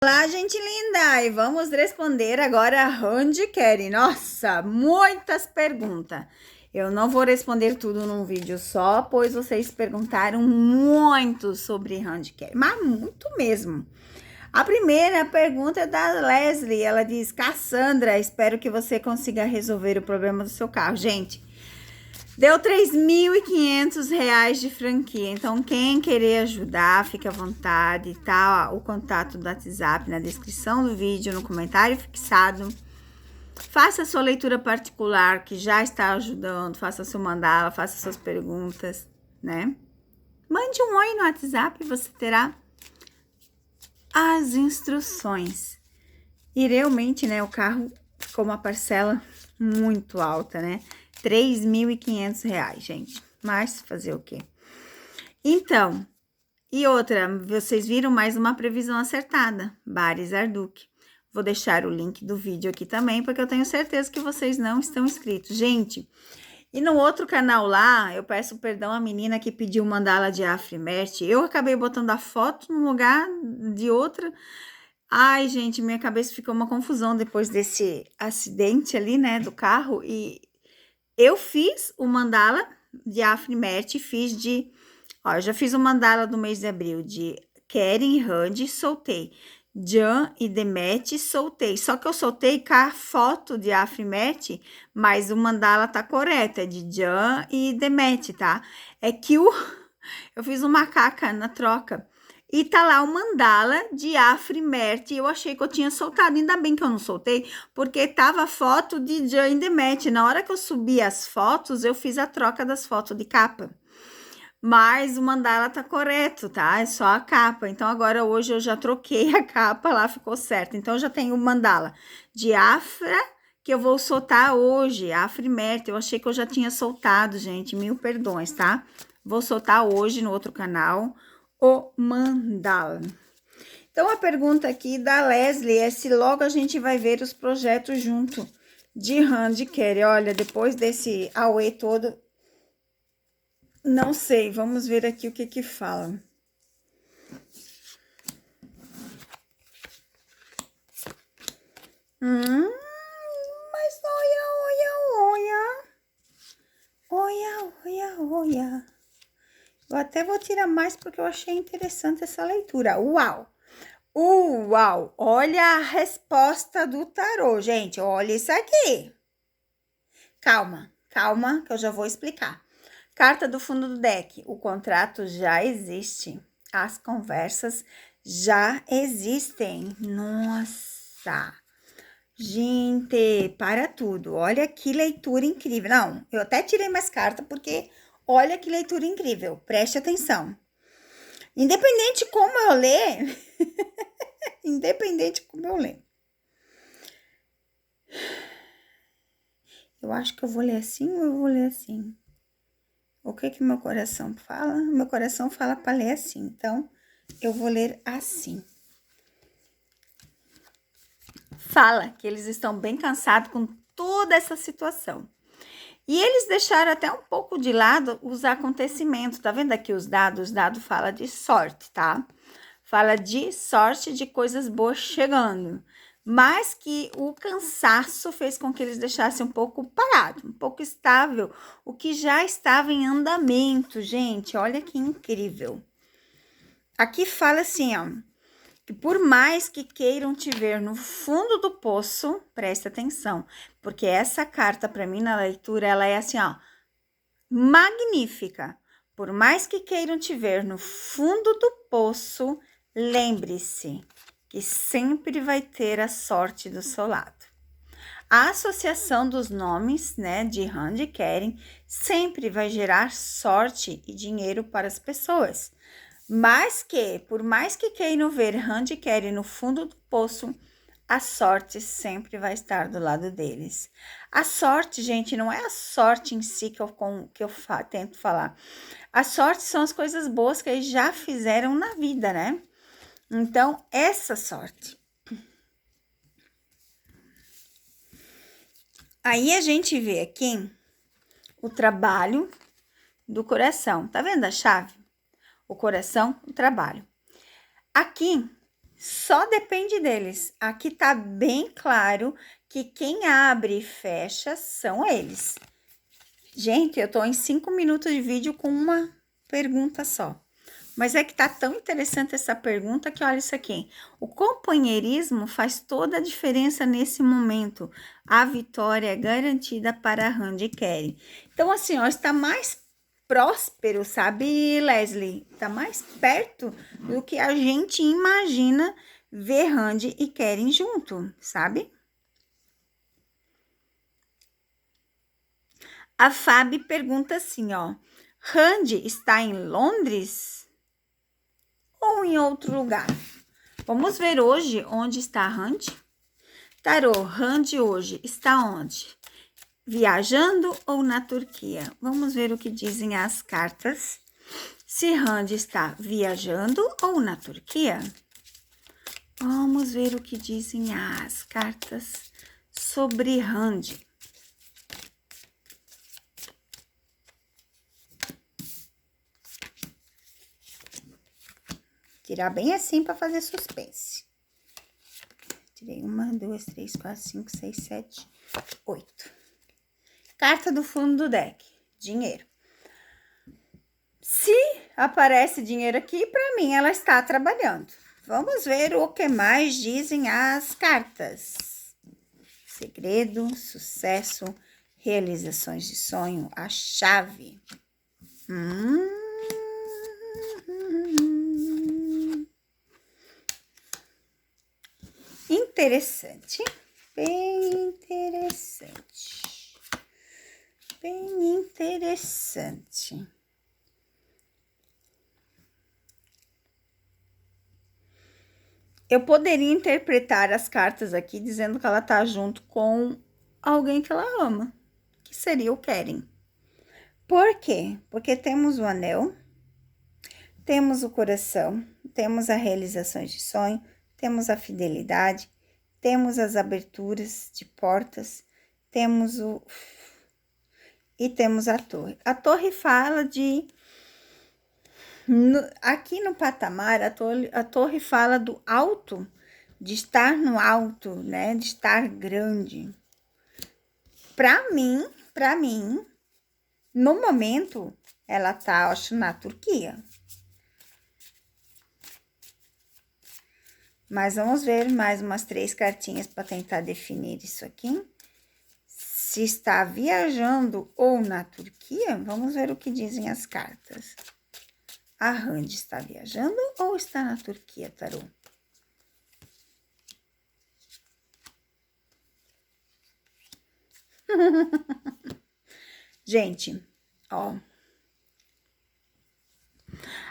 Olá, gente linda! E vamos responder agora a Handicare. Nossa, muitas perguntas. Eu não vou responder tudo num vídeo só, pois vocês perguntaram muito sobre Handicare, mas muito mesmo. A primeira pergunta é da Leslie. Ela diz: Cassandra, espero que você consiga resolver o problema do seu carro. Gente, deu R$ 3.500 de franquia, então quem querer ajudar, fica à vontade, tá? O contato do WhatsApp na descrição do vídeo, no comentário fixado. Faça sua leitura particular, que já está ajudando, faça seu mandala, faça suas perguntas, né? Mande um oi no WhatsApp e você terá as instruções. E realmente, né, o carro ficou uma parcela muito alta, né? R$ 3.500, gente. Mas fazer o quê? Então, e outra, vocês viram mais uma previsão acertada, Bares Arduc. Vou deixar o link do vídeo aqui também, porque eu tenho certeza que vocês não estão inscritos. Gente, e no outro canal lá, eu peço perdão à menina que pediu mandala de Afrimert. Eu acabei botando a foto no lugar de outra. Ai, gente, minha cabeça ficou uma confusão depois desse acidente ali, né, do carro. E eu fiz o mandala de Afrimert, fiz de... Ó, eu já fiz o mandala do mês de abril de Keren e Randy, soltei. Jan e Demet, soltei. Só que eu soltei com a foto de Afrimert, mas o mandala tá correto, é de Jan e Demet, tá? É que eu fiz uma caca na troca. E tá lá o mandala de Afrimert. Eu achei que eu tinha soltado. Ainda bem que eu não soltei, porque tava a foto de Jan e Demet. Na hora que eu subi as fotos, eu fiz a troca das fotos de capa. Mas o mandala tá correto, tá? É só a capa. Então, agora hoje eu já troquei a capa lá, ficou certo. Então, eu já tenho o mandala de Afra, que eu vou soltar hoje, Afrimert. Eu achei que eu já tinha soltado, gente. Mil perdões, tá? Vou soltar hoje no outro canal o mandala. Então, a pergunta aqui da Leslie é se logo a gente vai ver os projetos junto de Handicare. Olha, depois desse auê todo, não sei, vamos ver aqui o que que fala. Mas olha. Eu até vou tirar mais porque eu achei interessante essa leitura. Uau! Uau! Olha a resposta do tarô, gente. Olha isso aqui. Calma, calma, que eu já vou explicar. Carta do fundo do deck. O contrato já existe. As conversas já existem. Nossa! Gente, para tudo. Olha que leitura incrível. Não, eu até tirei mais carta porque olha que leitura incrível. Preste atenção. Independente como eu ler, independente como eu ler. Eu acho que eu vou ler assim ou eu vou ler assim? O que que meu coração fala? Meu coração fala para ler assim, então eu vou ler assim. Fala que eles estão bem cansados com toda essa situação. E eles deixaram até um pouco de lado os acontecimentos. Tá vendo aqui os dados? Os dados fala de sorte, tá? Fala de sorte, de coisas boas chegando. Mas que o cansaço fez com que eles deixassem um pouco parado, um pouco estável, o que já estava em andamento, gente. Olha que incrível. Aqui fala assim, ó, que por mais que queiram te ver no fundo do poço, presta atenção, porque essa carta para mim na leitura ela é assim, ó, magnífica. Por mais que queiram te ver no fundo do poço, lembre-se que sempre vai ter a sorte do seu lado. A associação dos nomes, né, de Handicare sempre vai gerar sorte e dinheiro para as pessoas. Mas que, por mais que queiram ver Handicare no fundo do poço, a sorte sempre vai estar do lado deles. A sorte, gente, não é a sorte em si que eu tento falar. A sorte são as coisas boas que eles já fizeram na vida, né? Então, essa sorte. Aí a gente vê aqui o trabalho do coração. Tá vendo a chave? O coração, o trabalho. Aqui Só depende deles. Aqui tá bem claro que quem abre e fecha são eles. Gente, eu tô em 5 minutos de vídeo com uma pergunta só. Mas é que tá tão interessante essa pergunta que olha isso aqui. O companheirismo faz toda a diferença nesse momento. A vitória é garantida para Randy e Kelly. Então, assim, ó, está mais próspero, sabe, Leslie? Tá mais perto do que a gente imagina ver Randy e Kelly junto, sabe? A Fábio pergunta assim, ó. Randy está em Londres ou em outro lugar? Vamos ver hoje onde está Randy. Tarô, Randy hoje está onde? Viajando ou na Turquia? Vamos ver o que dizem as cartas. Se Randy está viajando ou na Turquia? Vamos ver o que dizem as cartas sobre Randy. Tirar bem assim para fazer suspense. Tirei 1, 2, 3, 4, 5, 6, 7, 8. Carta do fundo do deck. Dinheiro. Se aparece dinheiro aqui, para mim ela está trabalhando. Vamos ver o que mais dizem as cartas. Segredo, sucesso, realizações de sonho, a chave. Interessante, bem interessante, bem interessante. Eu poderia interpretar as cartas aqui dizendo que ela tá junto com alguém que ela ama, que seria o Keren. Por quê? Porque temos o anel, temos o coração, temos as realizações de sonho, temos a fidelidade, temos as aberturas de portas, temos e temos a torre. A torre fala de... aqui no patamar, a torre fala do alto, de estar no alto, né? De estar grande. Para mim, no momento, ela tá, acho, na Turquia. Mas vamos ver mais umas 3 cartinhas para tentar definir isso aqui. Se está viajando ou na Turquia, vamos ver o que dizem as cartas. A Randy está viajando ou está na Turquia, tarô? Gente, ó.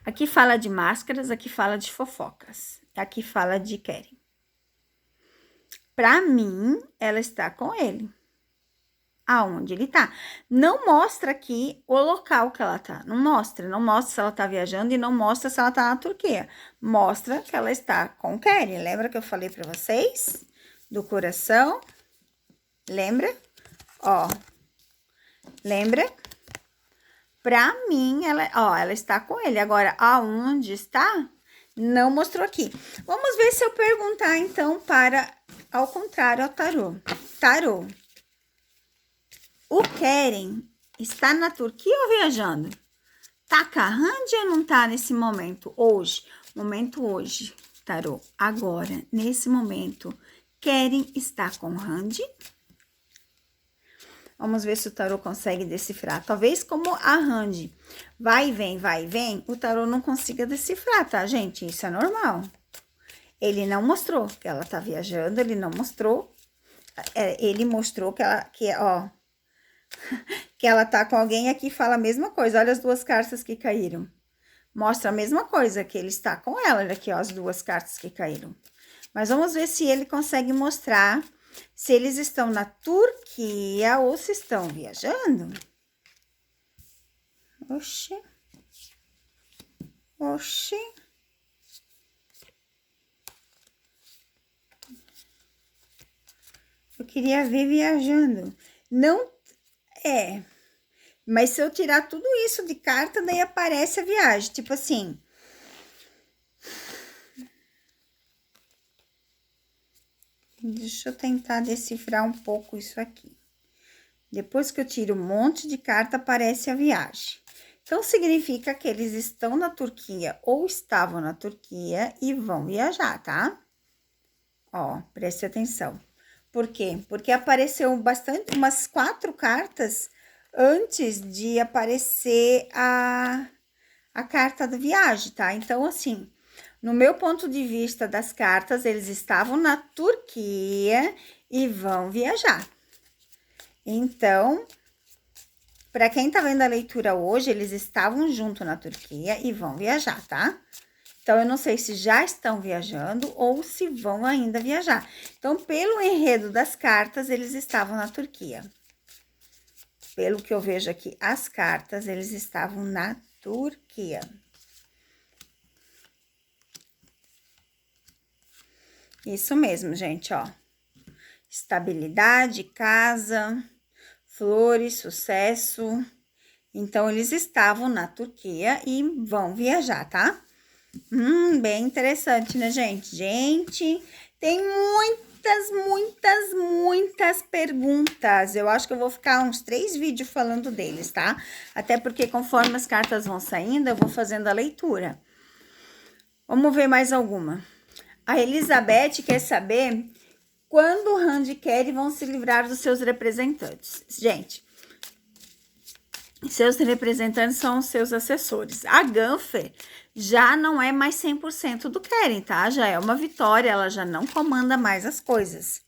Aqui fala de máscaras, aqui fala de fofocas. Aqui fala de Keren. Pra mim, ela está com ele. Aonde ele tá. Não mostra aqui o local que ela tá. Não mostra se ela tá viajando e não mostra se ela tá na Turquia. Mostra que ela está com Keren. Lembra que eu falei pra vocês? Do coração. Lembra? Ó. Lembra? Pra mim, ela está com ele. Agora, aonde está? Não mostrou aqui. Vamos ver se eu perguntar, então, ao contrário, ao tarô. Tarô. O Keren está na Turquia ou viajando? Tá com a Randy ou não tá nesse momento? Hoje. Momento hoje, tarô. Agora, nesse momento, Keren está com Randy? Vamos ver se o tarô consegue decifrar. Talvez como a Randy vai e vem, o tarô não consiga decifrar, tá, gente? Isso é normal. Ele não mostrou que ela tá viajando, ele não mostrou. Ele mostrou que ó, que ela tá com alguém. Aqui fala a mesma coisa. Olha as 2 cartas que caíram. Mostra a mesma coisa, que ele está com ela. Olha aqui, ó, as 2 cartas que caíram. Mas vamos ver se ele consegue mostrar se eles estão na Turquia ou se estão viajando. Oxi. Oxi. Eu queria ver viajando. Não é. Mas se eu tirar tudo isso de carta, daí aparece a viagem. Tipo assim. Deixa eu tentar decifrar um pouco isso aqui. Depois que eu tiro um monte de carta, aparece a viagem. Então, significa que eles estão na Turquia ou estavam na Turquia e vão viajar, tá? Ó, preste atenção. Por quê? Porque apareceu umas 4 cartas antes de aparecer a carta da viagem, tá? Então, assim, no meu ponto de vista das cartas, eles estavam na Turquia e vão viajar. Então, para quem tá vendo a leitura hoje, eles estavam junto na Turquia e vão viajar, tá? Então, eu não sei se já estão viajando ou se vão ainda viajar. Então, pelo enredo das cartas, eles estavam na Turquia. Pelo que eu vejo aqui, as cartas, eles estavam na Turquia. Isso mesmo, gente, ó. Estabilidade, casa, flores, sucesso. Então, eles estavam na Turquia e vão viajar, tá? Bem interessante, né, gente? Gente, tem muitas perguntas. Eu acho que eu vou ficar uns 3 vídeos falando deles, tá? Até porque conforme as cartas vão saindo, eu vou fazendo a leitura. Vamos ver mais alguma. A Elizabeth quer saber quando o Han e Keri vão se livrar dos seus representantes. Gente, seus representantes são os seus assessores. A Gunther já não é mais 100% do Keren, tá? Já é uma vitória, ela já não comanda mais as coisas.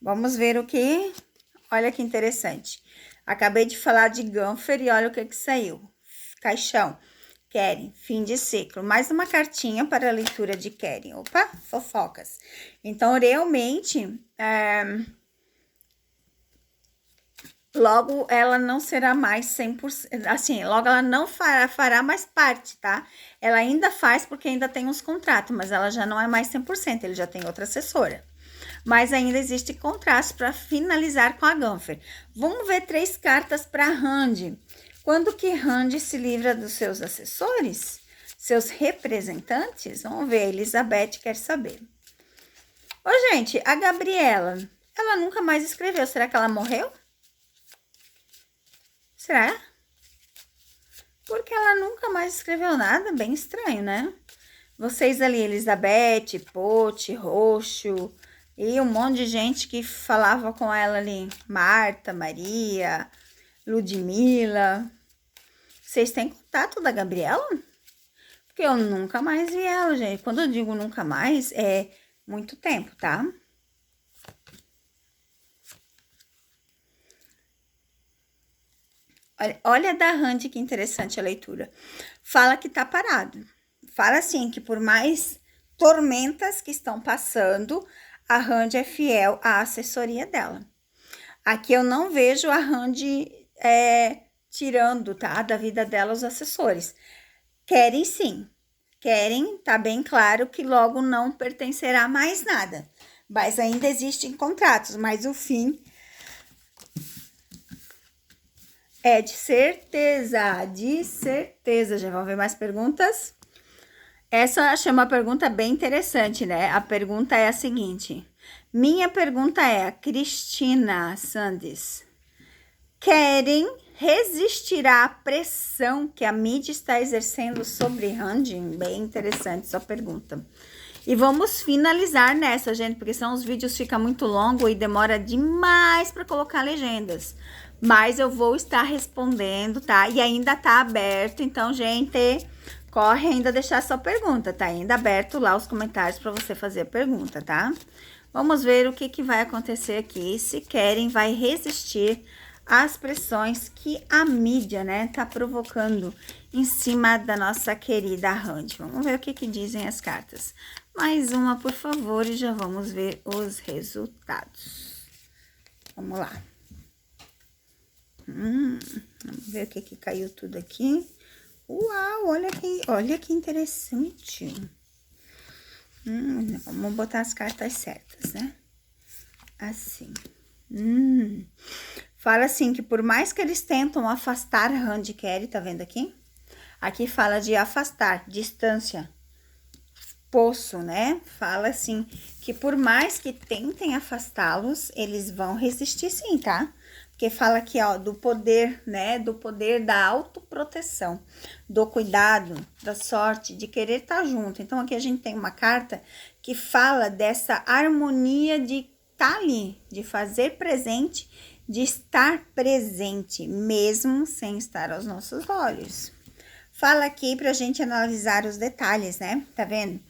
Vamos ver o que... Olha que interessante. Acabei de falar de Gunther e olha o que saiu. Caixão. Keren, fim de ciclo. Mais uma cartinha para a leitura de Keren. Opa, fofocas. Então, realmente... logo ela não será mais 100%, assim, logo ela não fará mais parte, tá? Ela ainda faz porque ainda tem uns contratos, mas ela já não é mais 100%, ele já tem outra assessora. Mas ainda existe contrato para finalizar com a Gunther. Vamos ver 3 cartas para Rand. Quando que Rand se livra dos seus assessores? Seus representantes? Vamos ver, a Elizabeth quer saber. Ô, gente, a Gabriela, ela nunca mais escreveu, será que ela morreu? Será? Porque ela nunca mais escreveu nada, bem estranho, né? Vocês ali, Elizabeth, Pote, Roxo, e um monte de gente que falava com ela ali, Marta, Maria, Ludmila. Vocês têm contato da Gabriela? Porque eu nunca mais vi ela, gente. Quando eu digo nunca mais, é muito tempo, tá? Olha da Rand, que interessante a leitura. Fala que tá parado. Fala assim, que por mais tormentas que estão passando, a Rand é fiel à assessoria dela. Aqui eu não vejo a Rand tirando, tá, da vida dela os assessores. Querem sim. Querem, tá bem claro que logo não pertencerá mais nada. Mas ainda existem contratos, mas o fim... é de certeza, de certeza. Já vão ver mais perguntas? Essa eu achei uma pergunta bem interessante, né? A pergunta é a seguinte. Minha pergunta é, Cristina Sandes, Keren resistirá à pressão que a mídia está exercendo sobre Rand? Bem interessante sua pergunta. E vamos finalizar nessa, gente, porque senão os vídeos ficam muito longos e demora demais para colocar legendas. Mas eu vou estar respondendo, tá? E ainda tá aberto, então, gente, corre ainda deixar sua pergunta, tá? Ainda aberto lá os comentários para você fazer a pergunta, tá? Vamos ver o que vai acontecer aqui, se Keren vai resistir às pressões que a mídia, né, tá provocando em cima da nossa querida Rand. Vamos ver o que dizem as cartas. Mais uma, por favor, e já vamos ver os resultados. Vamos lá. Vamos ver o que caiu tudo aqui. Uau, olha que interessante. Vamos botar as cartas certas, né? Assim. Fala assim, que por mais que eles tentam afastar Rand e Keri, tá vendo aqui? Aqui fala de afastar, distância. poço, né? Fala assim que por mais que tentem afastá-los, eles vão resistir sim, tá? Porque fala aqui, ó, do poder, né? Do poder da autoproteção, do cuidado, da sorte, de querer estar junto. Então, aqui a gente tem uma carta que fala dessa harmonia de estar ali, de fazer presente, de estar presente, mesmo sem estar aos nossos olhos. Fala aqui pra gente analisar os detalhes, né? Tá vendo?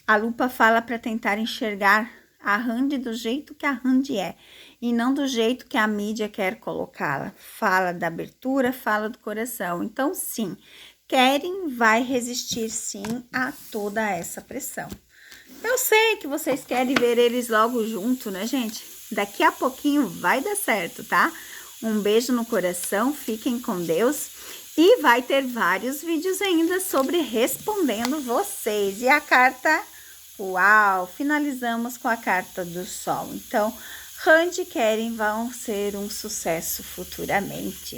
A lupa fala para tentar enxergar a Randy do jeito que a Randy é e não do jeito que a mídia quer colocá-la. Fala da abertura, fala do coração. Então, sim, Keren vai resistir sim a toda essa pressão. Eu sei que vocês querem ver eles logo junto, né, gente? Daqui a pouquinho vai dar certo, tá? Um beijo no coração, fiquem com Deus. E vai ter vários vídeos ainda sobre respondendo vocês. E a carta, uau, finalizamos com a carta do Sol. Então, Randy e Keren vão ser um sucesso futuramente.